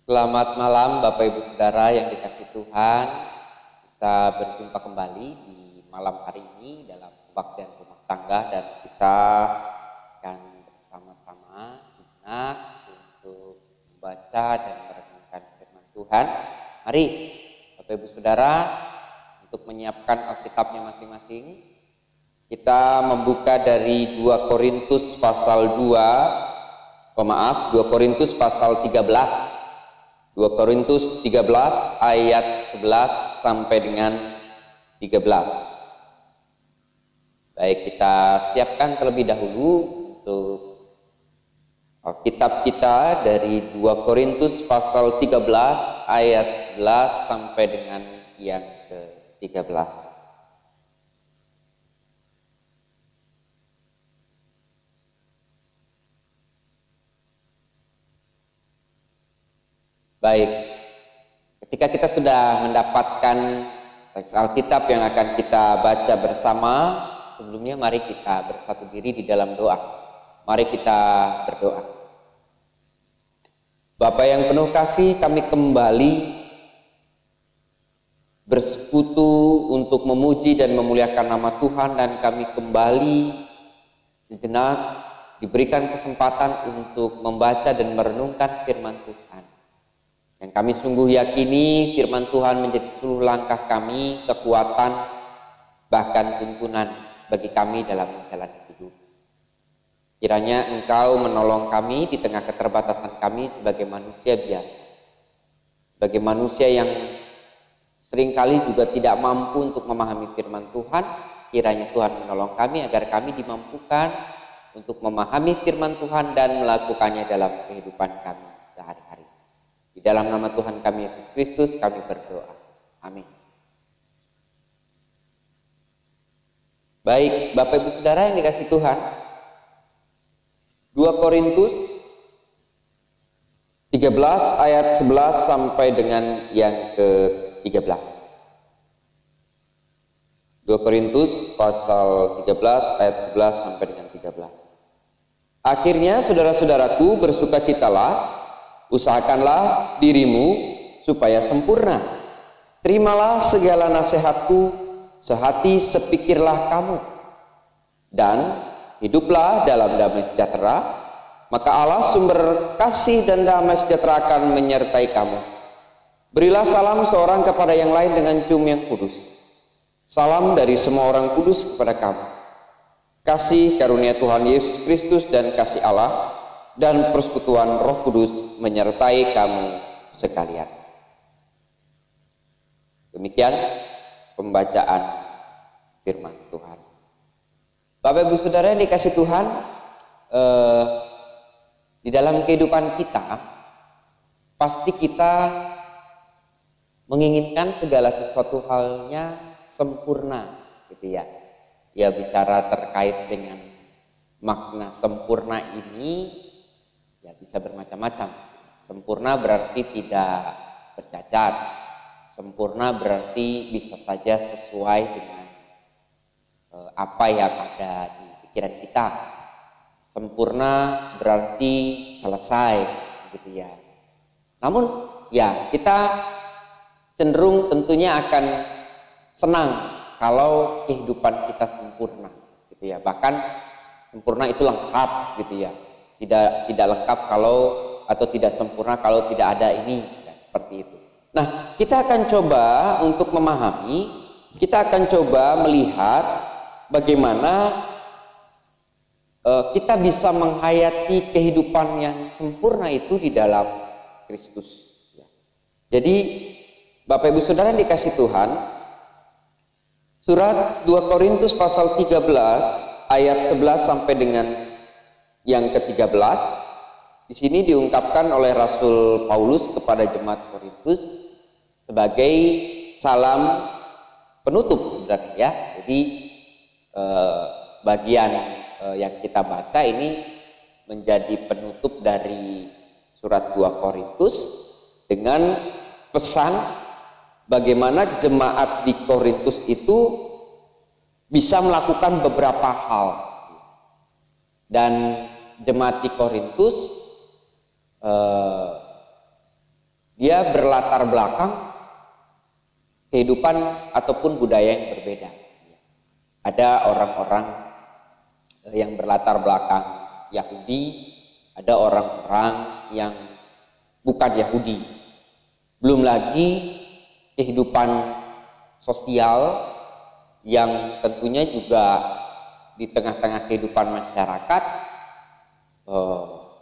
Selamat malam Bapak Ibu Saudara yang dikasihi Tuhan. Kita berjumpa kembali di malam hari ini dalam kebaktian rumah tangga, dan kita akan bersama-sama sejenak untuk membaca dan merenungkan firman Tuhan. Mari Bapak Ibu Saudara, untuk menyiapkan Alkitabnya masing-masing, kita membuka dari 2 Korintus pasal 2 Korintus pasal 13. 2 Korintus 13 ayat 11 sampai dengan 13. Baik, kita siapkan terlebih dahulu untuk Alkitab kita dari 2 Korintus pasal 13 ayat 11 sampai dengan yang ke-13. Baik, ketika kita sudah mendapatkan teks Alkitab yang akan kita baca bersama, sebelumnya mari kita bersatu diri di dalam doa. Mari kita berdoa. Bapa yang penuh kasih, kami kembali bersekutu untuk memuji dan memuliakan nama Tuhan, dan kami kembali sejenak diberikan kesempatan untuk membaca dan merenungkan firman Tuhan. Yang kami sungguh yakini firman Tuhan menjadi seluruh langkah kami, kekuatan, bahkan tuntunan bagi kami dalam menjalani hidup. Kiranya Engkau menolong kami di tengah keterbatasan kami sebagai manusia biasa. Sebagai manusia yang seringkali juga tidak mampu untuk memahami firman Tuhan, kiranya Tuhan menolong kami agar kami dimampukan untuk memahami firman Tuhan dan melakukannya dalam kehidupan kami sehari-hari. Di dalam nama Tuhan kami Yesus Kristus kami berdoa. Amin. Baik, Bapak Ibu Saudara yang dikasihi Tuhan, 2 Korintus 13 ayat 11 sampai dengan yang ke-13. 2 Korintus pasal 13 ayat 11 sampai dengan 13. Akhirnya saudara-saudaraku, bersukacitalah, usahakanlah dirimu supaya sempurna. Terimalah segala nasihatku, sehati sepikirlah kamu, dan hiduplah dalam damai sejahtera. Maka Allah sumber kasih dan damai sejahtera akan menyertai kamu. Berilah salam seorang kepada yang lain dengan cium yang kudus. Salam dari semua orang kudus kepada kamu. Kasih karunia Tuhan Yesus Kristus dan kasih Allah dan persekutuan Roh Kudus menyertai kamu sekalian. Demikian pembacaan firman Tuhan. Bapak Ibu Saudara yang dikasihi Tuhan, di dalam kehidupan kita pasti kita menginginkan segala sesuatu halnya sempurna, gitu ya. Ya, bicara terkait dengan makna sempurna ini ya bisa bermacam-macam. Sempurna berarti tidak bercacat. Sempurna berarti bisa saja sesuai dengan apa yang ada di pikiran kita. Sempurna berarti selesai, gitu ya. Namun ya, kita cenderung tentunya akan senang kalau kehidupan kita sempurna, gitu ya. Bahkan sempurna itu lengkap, gitu ya. Tidak lengkap kalau atau tidak sempurna kalau tidak ada ini, ya, seperti itu. Nah, kita akan coba untuk memahami, kita akan coba melihat bagaimana kita bisa menghayati kehidupan yang sempurna itu di dalam Kristus. Ya. Jadi, Bapak Ibu Saudara yang dikasihi Tuhan, surat 2 Korintus pasal 13 ayat 11 sampai dengan yang ke-13, di sini diungkapkan oleh Rasul Paulus kepada jemaat Korintus sebagai salam penutup sebenarnya, ya. Jadi bagian yang kita baca ini menjadi penutup dari surat 2 Korintus dengan pesan bagaimana jemaat di Korintus itu bisa melakukan beberapa hal. Dan jemaat di Korintus dia berlatar belakang kehidupan ataupun budaya yang berbeda. Ada orang-orang yang berlatar belakang Yahudi, ada orang-orang yang bukan Yahudi. Belum lagi kehidupan sosial yang tentunya juga di tengah-tengah kehidupan masyarakat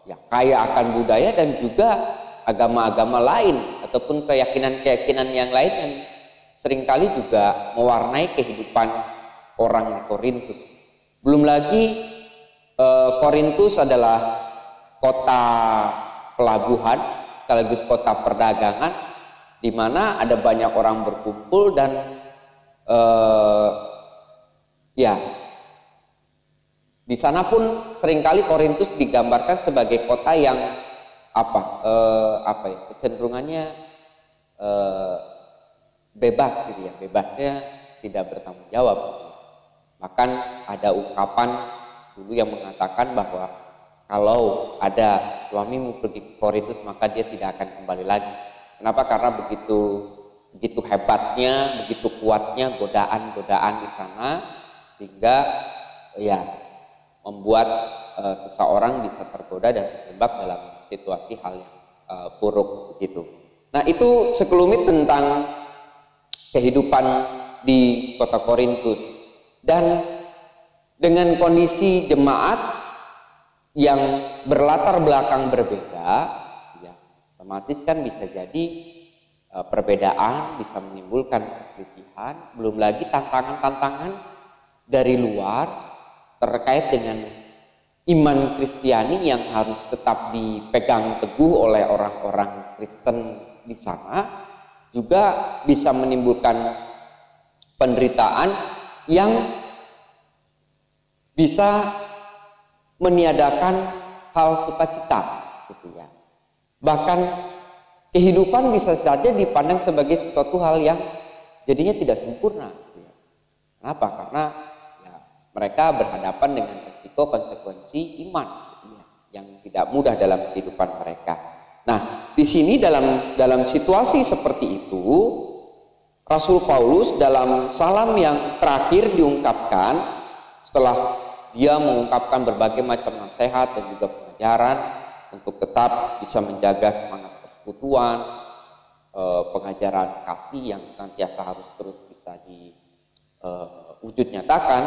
ya kaya akan budaya dan juga agama-agama lain ataupun keyakinan-keyakinan yang lain yang seringkali juga mewarnai kehidupan orang di Korintus. Belum lagi Korintus adalah kota pelabuhan sekaligus kota perdagangan di mana ada banyak orang berkumpul dan ya di sana pun seringkali Korintus digambarkan sebagai kota yang kecenderungannya bebas gitu ya, bebasnya tidak bertanggung jawab. Bahkan ada ungkapan dulu yang mengatakan bahwa kalau ada suamimu pergi ke Korintus maka dia tidak akan kembali lagi. Kenapa? Karena begitu hebatnya, begitu kuatnya godaan-godaan di sana sehingga ya membuat seseorang bisa tergoda dan terjebak dalam situasi hal yang buruk begitu. Nah, itu sekelumit tentang kehidupan di kota Korintus. Dan dengan kondisi jemaat yang berlatar belakang berbeda, ya, otomatis kan bisa jadi perbedaan bisa menimbulkan perselisihan, belum lagi tantangan-tantangan dari luar terkait dengan iman Kristiani yang harus tetap dipegang teguh oleh orang-orang Kristen di sana, juga bisa menimbulkan penderitaan yang bisa meniadakan hal sukacita gitu ya. Bahkan kehidupan bisa saja dipandang sebagai sesuatu hal yang jadinya tidak sempurna gitu ya. Kenapa? Karena ya, mereka berhadapan dengan risiko konsekuensi iman gitu ya, yang tidak mudah dalam kehidupan mereka. Nah, di sini dalam situasi seperti itu Rasul Paulus dalam salam yang terakhir diungkapkan setelah dia mengungkapkan berbagai macam nasihat dan juga pengajaran untuk tetap bisa menjaga semangat persekutuan, pengajaran kasih yang senantiasa harus terus bisa diwujud nyatakan.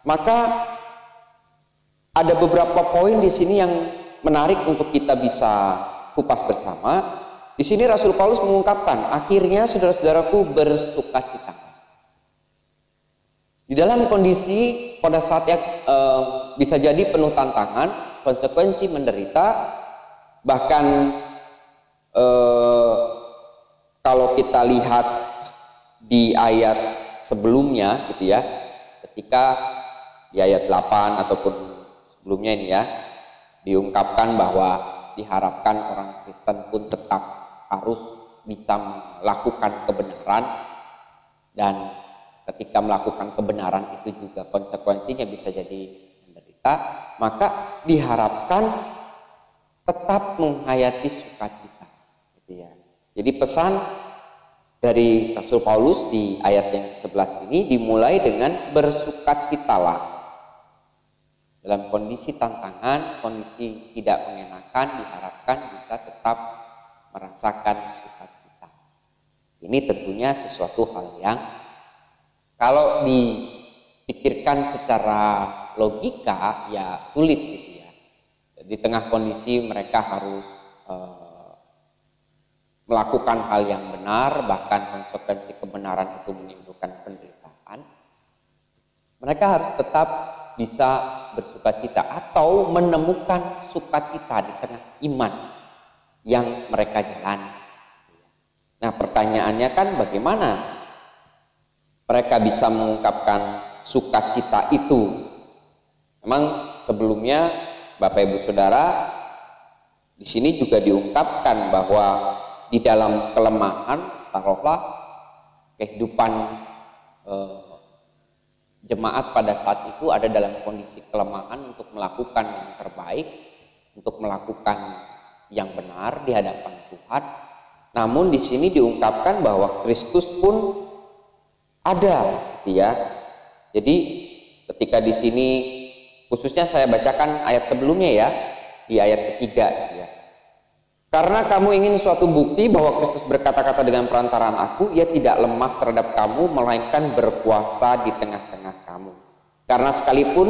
Maka ada beberapa poin di sini yang menarik untuk kita bisa kupas bersama. Di sini Rasul Paulus mengungkapkan, akhirnya saudara-saudaraku bersukacita. Di dalam kondisi pada saat yang bisa jadi penuh tantangan, konsekuensi menderita, bahkan kalau kita lihat di ayat sebelumnya gitu ya, ketika di ayat 8 ataupun sebelumnya ini ya, diungkapkan bahwa diharapkan orang Kristen pun tetap harus bisa melakukan kebenaran, dan ketika melakukan kebenaran itu juga konsekuensinya bisa jadi menderita, maka diharapkan tetap menghayati sukacita gitu ya. Jadi pesan dari Rasul Paulus di ayat yang 11 ini dimulai dengan bersukacitalah. Dalam kondisi tantangan, kondisi tidak mengenakan, diharapkan bisa tetap merasakan sukacita. Ini tentunya sesuatu hal yang kalau dipikirkan secara logika ya sulit gitu ya. Di tengah kondisi mereka harus melakukan hal yang benar, bahkan konsekuensi kebenaran itu menimbulkan penderitaan, mereka harus tetap bisa bersukacita atau menemukan sukacita di tengah iman yang mereka jalani. Nah, pertanyaannya kan bagaimana mereka bisa mengungkapkan sukacita itu? Memang sebelumnya Bapak Ibu Saudara di sini juga diungkapkan bahwa di dalam kelemahan, taruhlah kehidupan jemaat pada saat itu ada dalam kondisi kelemahan untuk melakukan yang terbaik, untuk melakukan yang benar di hadapan Tuhan, Namun di sini diungkapkan bahwa Kristus pun ada, gitu ya. Jadi ketika di sini khususnya saya bacakan ayat sebelumnya ya, di ayat ketiga, gitu ya. Karena kamu ingin suatu bukti bahwa Kristus berkata-kata dengan perantaraan aku, ia tidak lemah terhadap kamu, melainkan berkuasa di tengah-tengah kamu. Karena sekalipun,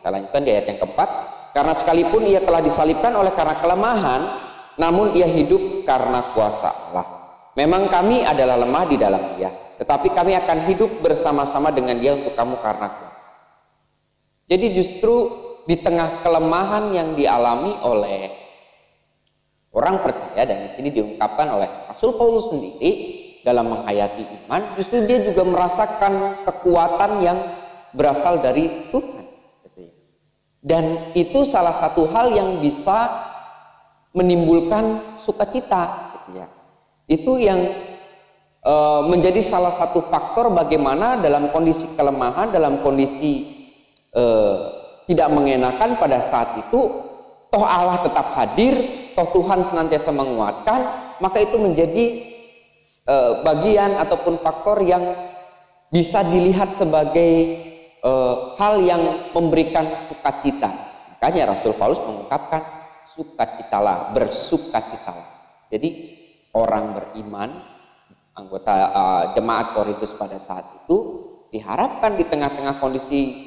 saya lanjutkan di ayat yang keempat, karena sekalipun ia telah disalibkan oleh karena kelemahan, namun ia hidup karena kuasa Allah. Memang kami adalah lemah di dalam dia, tetapi kami akan hidup bersama-sama dengan dia untuk kamu karena kuasa. Jadi justru di tengah kelemahan yang dialami oleh orang percaya, dan di sini diungkapkan oleh Rasul Paulus sendiri dalam menghayati iman, justru dia juga merasakan kekuatan yang berasal dari Tuhan. Dan itu salah satu hal yang bisa menimbulkan sukacita. Itu yang menjadi salah satu faktor bagaimana dalam kondisi kelemahan, dalam kondisi tidak mengenakan pada saat itu, toh Allah tetap hadir, toh Tuhan senantiasa menguatkan, maka itu menjadi bagian ataupun faktor yang bisa dilihat sebagai hal yang memberikan sukacita. Makanya Rasul Paulus mengungkapkan sukacitalah, bersukacitalah. Jadi orang beriman, anggota jemaat Korintus pada saat itu diharapkan di tengah-tengah kondisi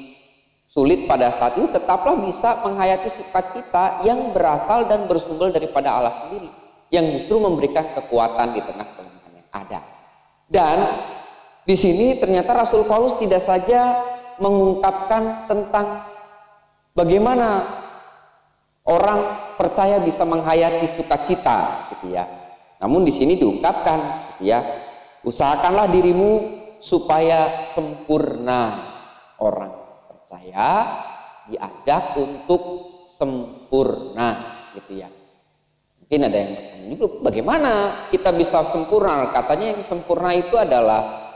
sulit pada saat itu tetaplah bisa menghayati sukacita yang berasal dan bersumber daripada Allah sendiri, yang justru memberikan kekuatan di tengah kelemahan yang ada. Dan di sini ternyata Rasul Paulus tidak saja mengungkapkan tentang bagaimana orang percaya bisa menghayati sukacita, gitu ya. Namun di sini diungkapkan, gitu ya, usahakanlah dirimu supaya sempurna. Orang percaya diajak untuk sempurna, gitu ya. Mungkin ada yang bertanya juga, bagaimana kita bisa sempurna? Katanya yang sempurna itu adalah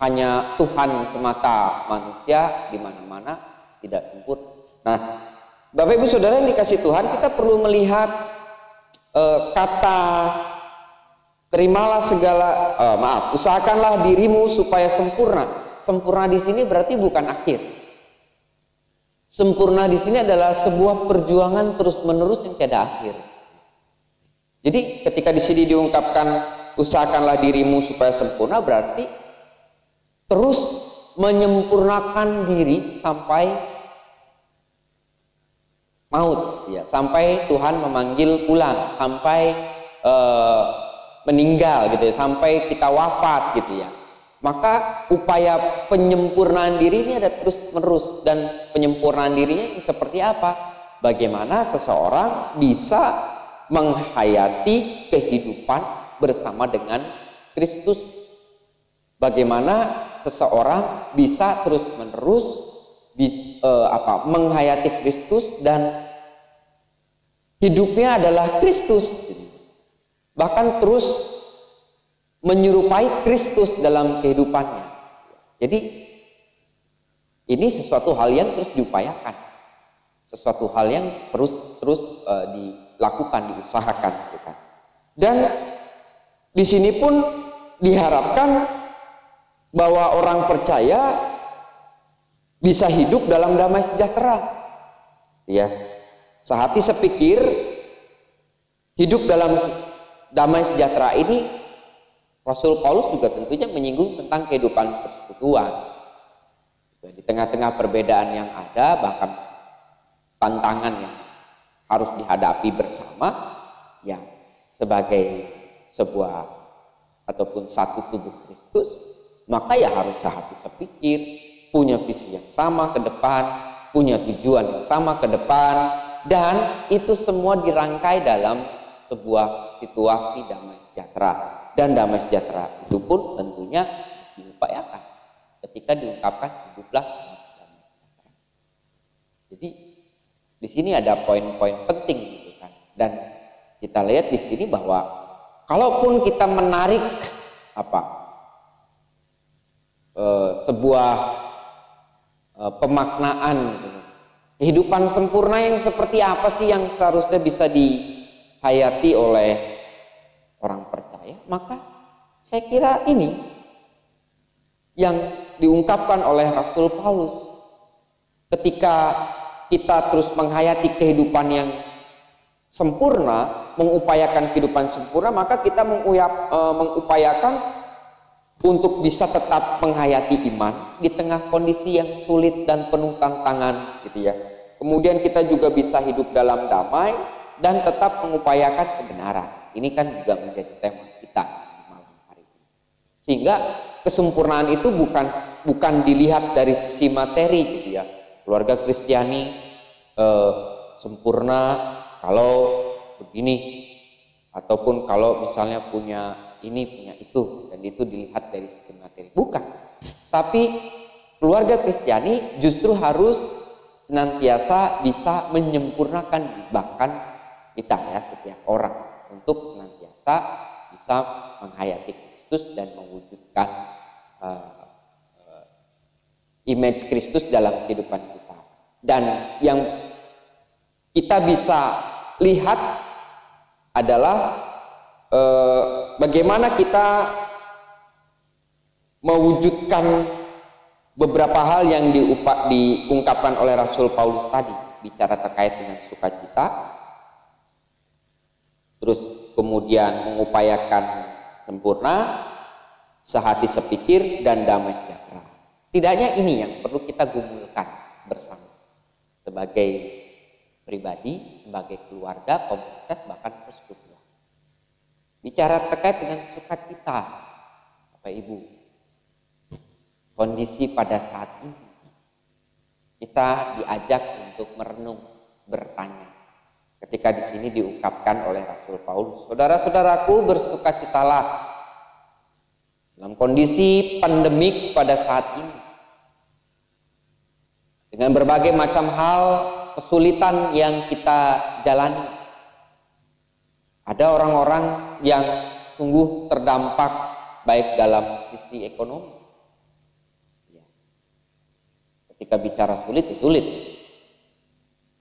hanya Tuhan semata, manusia di mana-mana tidak sempurna. Nah, Bapak Ibu Saudara yang dikasih Tuhan, kita perlu melihat kata terimalah segala, usahakanlah dirimu supaya sempurna. Sempurna di sini berarti bukan akhir. Sempurna di sini adalah sebuah perjuangan terus-menerus yang tiada akhir. Jadi ketika di sini diungkapkan usahakanlah dirimu supaya sempurna, berarti terus menyempurnakan diri sampai maut, ya, sampai Tuhan memanggil pulang, sampai meninggal, gitu ya, sampai kita wafat, gitu ya. Maka upaya penyempurnaan diri ini ada terus menerus, dan penyempurnaan dirinya seperti apa? Bagaimana seseorang bisa menghayati kehidupan bersama dengan Kristus? Bagaimana seseorang bisa terus-menerus menghayati Kristus dan hidupnya adalah Kristus, bahkan terus menyerupai Kristus dalam kehidupannya. Jadi ini sesuatu hal yang terus diupayakan, sesuatu hal yang terus dilakukan, diusahakan, gitu. Dan di sini pun diharapkan bahwa orang percaya bisa hidup dalam damai sejahtera, ya, sehati sepikir, hidup dalam damai sejahtera ini. Rasul Paulus juga tentunya menyinggung tentang kehidupan persekutuan. Di tengah-tengah perbedaan yang ada, bahkan tantangan yang harus dihadapi bersama, ya, sebagai sebuah ataupun satu tubuh Kristus, maka ya harus sehati sepikir, punya visi yang sama ke depan, punya tujuan yang sama ke depan, dan itu semua dirangkai dalam sebuah situasi damai sejahtera. Dan damai sejahtera itu pun tentunya diupayakan ketika diungkapkan hiduplah damai sejahtera. Jadi di sini ada poin-poin penting, gitu kan. Dan kita lihat di sini bahwa kalaupun kita menarik sebuah pemaknaan, kehidupan sempurna yang seperti apa sih yang seharusnya bisa dihayati oleh orang percaya? percaya, maka saya kira ini yang diungkapkan oleh Rasul Paulus. Ketika kita terus menghayati kehidupan yang sempurna, mengupayakan kehidupan sempurna, maka kita mengupayakan untuk bisa tetap menghayati iman di tengah kondisi yang sulit dan penuh tantangan, gitu ya. Kemudian kita juga bisa hidup dalam damai dan tetap mengupayakan kebenaran. Ini kan juga menjadi tema kita di malam hari ini. Sehingga kesempurnaan itu bukan dilihat dari sisi materi, gitu ya. Keluarga Kristiani sempurna kalau begini, ataupun kalau misalnya punya ini, punya itu, dan itu dilihat dari sisi materi. Bukan. Tapi keluarga Kristiani justru harus senantiasa bisa menyempurnakan bahkan kita ya, setiap orang, untuk senantiasa bisa menghayati Kristus dan mewujudkan image Kristus dalam kehidupan kita. Dan yang kita bisa lihat adalah bagaimana kita mewujudkan beberapa hal yang diungkapkan oleh Rasul Paulus tadi, bicara terkait dengan sukacita, terus kemudian mengupayakan sempurna, sehati sepikir, dan damai sejahtera. Setidaknya ini yang perlu kita gumulkan bersama sebagai pribadi, sebagai keluarga, komunitas, bahkan persekutuan. Bicara terkait dengan sukacita, Bapak Ibu, kondisi pada saat ini kita diajak untuk merenung, bertanya. Ketika di sini diungkapkan oleh Rasul Paulus, saudara-saudaraku, bersukacitalah dalam kondisi pandemik pada saat ini, dengan berbagai macam hal kesulitan yang kita jalani. Ada orang-orang yang sungguh terdampak baik dalam sisi ekonomi. Ketika bicara sulit, ya sulit.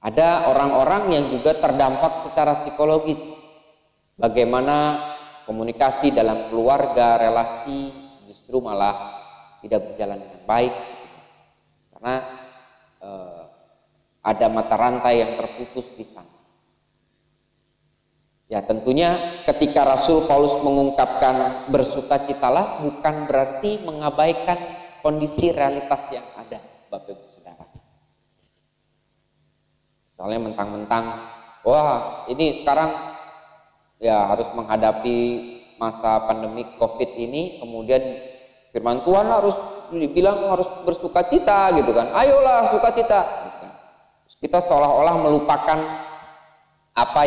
Ada orang-orang yang juga terdampak secara psikologis. Bagaimana komunikasi dalam keluarga, relasi justru malah tidak berjalan dengan baik. Karena ada mata rantai yang terputus di sana. Ya, tentunya ketika Rasul Paulus mengungkapkan bersukacitalah bukan berarti mengabaikan kondisi realitas yang ada, Bapak Ibu Saudara. Misalnya mentang-mentang, wah ini sekarang ya harus menghadapi masa pandemi COVID ini, kemudian firman Tuhan harus dibilang harus bersukacita gitu kan. Ayolah sukacita. Kita seolah-olah melupakan apa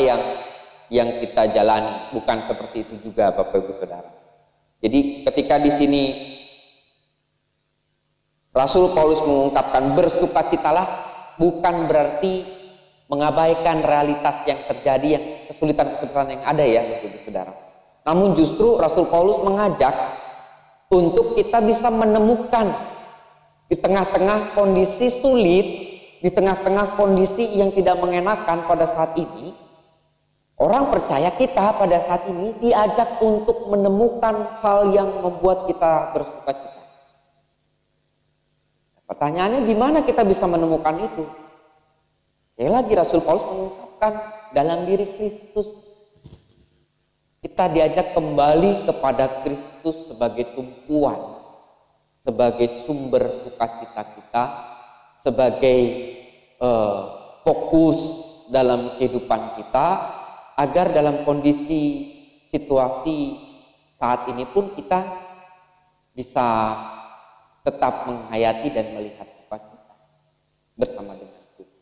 yang kita jalani. Bukan seperti itu juga, Bapak Ibu Saudara. Jadi ketika di sini Rasul Paulus mengungkapkan bersukacitalah, bukan berarti mengabaikan realitas yang terjadi, yang kesulitan-kesulitan yang ada ya, Bapak Ibu Saudara. Namun justru Rasul Paulus mengajak untuk kita bisa menemukan di tengah-tengah kondisi sulit, di tengah-tengah kondisi yang tidak mengenakan pada saat ini, orang percaya kita pada saat ini diajak untuk menemukan hal yang membuat kita bersukacita. Pertanyaannya, di mana kita bisa menemukan itu? Sekali lagi Rasul Paulus mengungkapkan dalam diri Kristus. Kita diajak kembali kepada Kristus sebagai tumpuan, sebagai sumber sukacita kita, sebagai fokus dalam kehidupan kita, agar dalam kondisi situasi saat ini pun kita bisa tetap menghayati dan melihat sukacita bersama dengan Tuhan.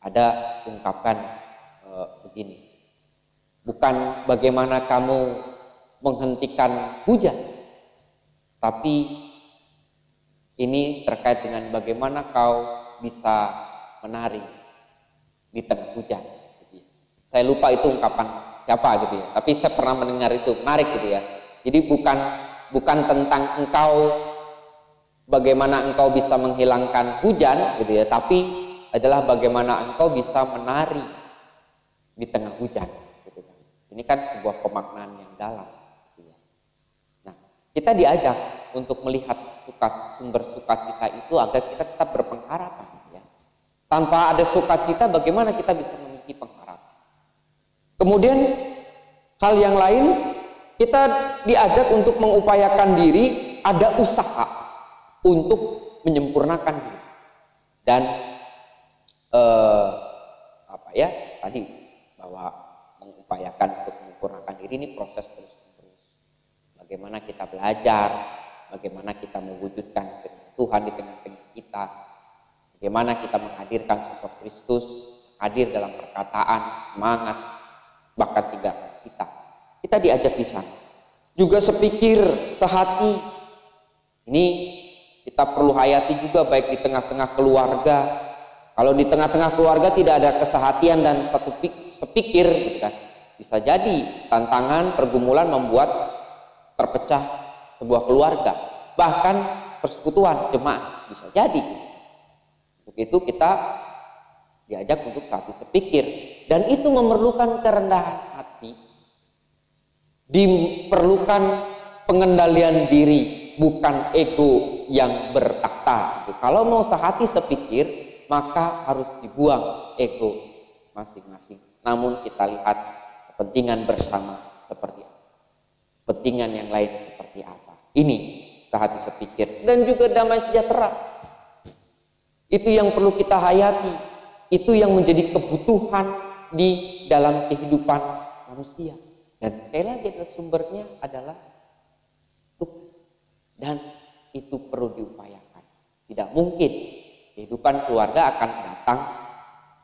Ada ungkapan begini, bukan bagaimana kamu menghentikan hujan, tapi ini terkait dengan bagaimana kau bisa menari di tengah hujan. Saya lupa itu ungkapan siapa gitu ya, tapi saya pernah mendengar itu, menarik gitu ya. Jadi bukan tentang bagaimana engkau bisa menghilangkan hujan gitu ya, tapi adalah bagaimana engkau bisa menari di tengah hujan gitu kan. Ini kan sebuah pemaknaan yang dalam. Gitu ya. Nah, kita diajak untuk melihat sumber sukacita itu agar kita tetap berpengharapan. Ya. Tanpa ada sukacita, bagaimana kita bisa memiliki pengharapan? Kemudian hal yang lain, kita diajak untuk mengupayakan diri, ada usaha untuk menyempurnakan diri. Dan tadi bahwa mengupayakan untuk menyempurnakan diri ini proses terus-menerus. Bagaimana kita belajar, bagaimana kita mewujudkan Tuhan di tengah-tengah kita, bagaimana kita menghadirkan sosok Kristus hadir dalam perkataan, semangat, bahkan tindakan kita. Kita diajak di sana. Juga sepikir, sehati. Ini kita perlu hayati juga baik di tengah-tengah keluarga. Kalau di tengah-tengah keluarga tidak ada kesehatian dan satu sepikir, gitu kan, bisa jadi tantangan pergumulan membuat terpecah sebuah keluarga, bahkan persekutuan jemaat bisa jadi. Untuk itu kita diajak untuk sehati sepikir, dan itu memerlukan kerendahan hati, diperlukan pengendalian diri, bukan ego yang bertakhta. Kalau mau sehati sepikir, maka harus dibuang ego masing-masing. Namun kita lihat kepentingan bersama seperti apa, kepentingan yang lain seperti apa. Ini sehati sepikir. Dan juga damai sejahtera, itu yang perlu kita hayati. Itu yang menjadi kebutuhan di dalam kehidupan manusia. Dan sekali lagi sumbernya adalah Tuhan. Dan itu perlu diupayakan. Tidak mungkin kehidupan keluarga akan datang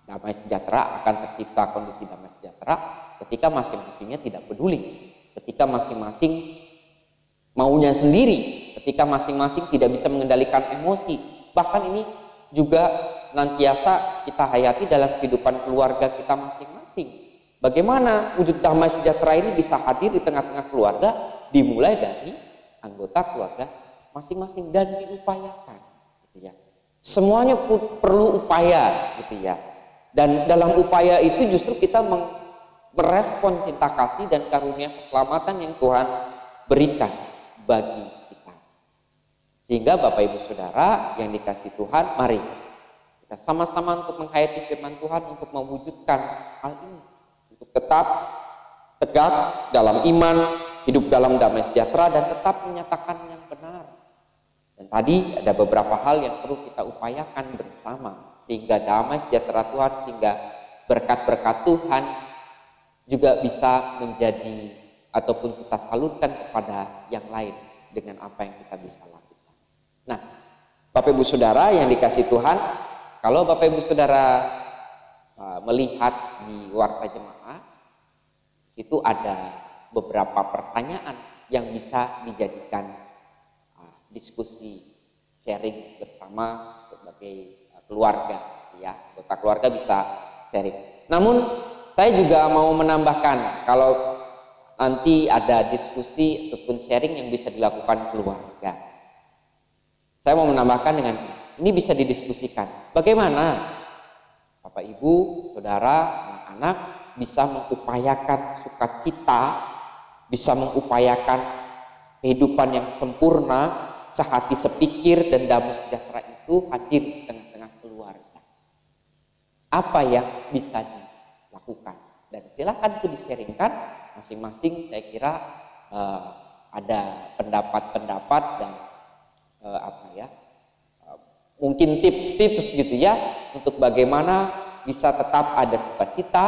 damai sejahtera, akan tercipta kondisi damai sejahtera ketika masing-masingnya tidak peduli, ketika masing-masing maunya sendiri, ketika masing-masing tidak bisa mengendalikan emosi. Bahkan ini juga senantiasa kita hayati dalam kehidupan keluarga kita masing-masing. Bagaimana wujud damai sejahtera ini bisa hadir di tengah-tengah keluarga, dimulai dari anggota keluarga masing-masing dan diupayakan, gitu ya. Semuanya perlu upaya, gitu ya. Dan dalam upaya itu justru kita merespon cinta kasih dan karunia keselamatan yang Tuhan berikan bagi kita. Sehingga Bapak Ibu Saudara yang dikasihi Tuhan, mari kita sama-sama untuk menghayati firman Tuhan untuk mewujudkan hal ini, untuk tetap tegak dalam iman, hidup dalam damai sejahtera, dan tetap menyatakan yang benar. Dan tadi ada beberapa hal yang perlu kita upayakan bersama, sehingga damai sejahtera Tuhan, sehingga berkat-berkat Tuhan juga bisa menjadi ataupun kita salurkan kepada yang lain dengan apa yang kita bisa lakukan. Nah, Bapak Ibu Saudara yang dikasihi Tuhan, kalau Bapak Ibu Saudara melihat di warta jemaah, situ ada beberapa pertanyaan yang bisa dijadikan diskusi, sharing bersama sebagai keluarga, ya, anggota keluarga bisa sharing. Namun saya juga mau menambahkan, kalau nanti ada diskusi ataupun sharing yang bisa dilakukan keluarga, saya mau menambahkan dengan ini bisa didiskusikan. Bagaimana Bapak Ibu, Saudara, anak-anak bisa mengupayakan sukacita, bisa mengupayakan kehidupan yang sempurna, sehati sepikir dan damai sejahtera itu hadir di tengah-tengah keluarga. Apa yang bisa dilakukan? Dan silakan itu di-sharingkan masing-masing. Saya kira ada pendapat-pendapat dan mungkin tips-tips gitu ya, untuk bagaimana bisa tetap ada sukacita,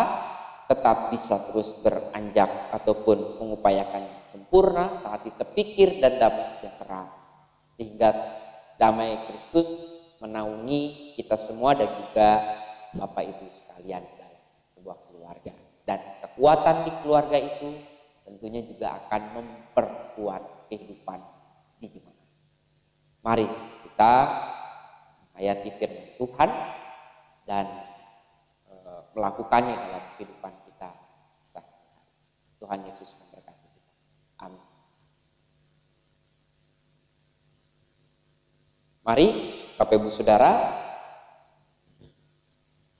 tetap bisa terus beranjak ataupun mengupayakan yang sempurna, sehati sepikir dan damai sejahtera, sehingga damai Kristus menaungi kita semua dan juga Bapak Ibu sekalian dalam sebuah keluarga. Dan kekuatan di keluarga itu tentunya juga akan memperkuat kehidupan di jemaat. Mari kita menghayati firman Tuhan dan melakukannya dalam kehidupan kita sehari-hari. Tuhan Yesus memberkati kita. Amin. Mari Bapak Ibu Saudara,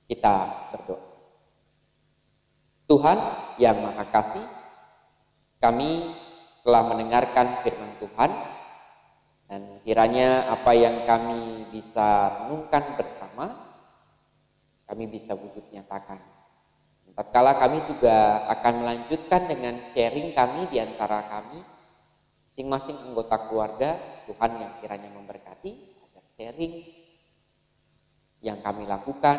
kita berdoa. Tuhan, yang Maha Kasih, kami telah mendengarkan firman Tuhan, dan kiranya apa yang kami bisa renungkan bersama, kami bisa wujud nyatakan. Tatkala kami juga akan melanjutkan dengan sharing kami di antara kami, masing-masing anggota keluarga, Tuhan yang kiranya memberkati, agar sharing yang kami lakukan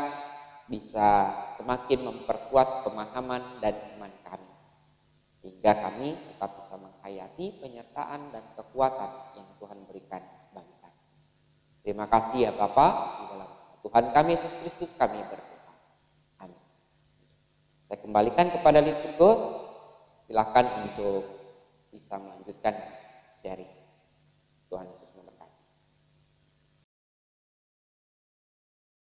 bisa semakin memperkuat pemahaman dan iman kami, sehingga kami tetap bisa menghayati penyertaan dan kekuatan yang Tuhan berikan bagi kami. Terima kasih ya Bapa, di dalam Tuhan kami Yesus Kristus kami berdoa. Amin. Saya kembalikan kepada liturgus, silakan untuk bisa melanjutkan sharing. Tuhan Yesus